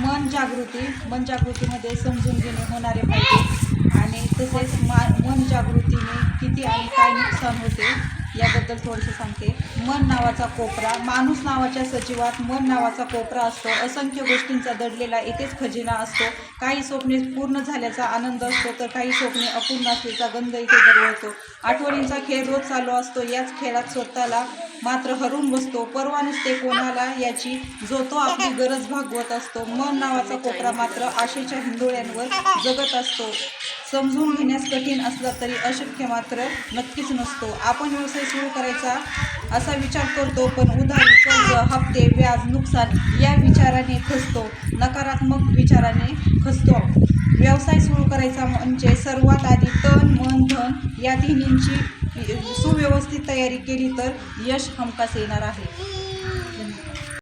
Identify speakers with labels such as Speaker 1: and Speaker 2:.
Speaker 1: मन जागृतीमध्ये समजून घेणे होणारे फायदे आणि तसेच मन जागृतीने किती आणि काय नुकसान होते याबद्दल थोडंसं सांगते. मन नावाचा कोपरा, माणूस नावाच्या सजीवात मन नावाचा कोपरा असतो. असंख्य गोष्टींचा दडलेला इथेच खजिना असतो. काही स्वप्ने पूर्ण झाल्याचा आनंद असतो तर काही स्वप्ने अपूर्ण असल्याचा गंध इथे दरवळतो. आठवणींचा खेळ रोज चालू असतो. याच खेळात स्वतःला मात्र हरवून बसतो. परवा नसते कोणाला याची, जो तो आपली गरज भागवत असतो. मन नावाचा कोपरा मात्र आशेच्या हिंदोळ्यांवर जगत असतो. समजून घेण्यास कठीण असला तरी अशक्य मात्र नक्कीच नसतो. आपण व्यवसाय सुरू करायचा असा विचार करतो पण उधारी, कर्ज, हप्ते, व्याज, नुकसान या विचाराने खचतो. नकारात्मक विचाराने खचतो. व्यवसाय सुरू करायचा म्हणजे सर्वात आधी तन, मन, धन या तिन्हींची सुव्यवस्थित तयारी केली तर यश हमखास येणार आहे.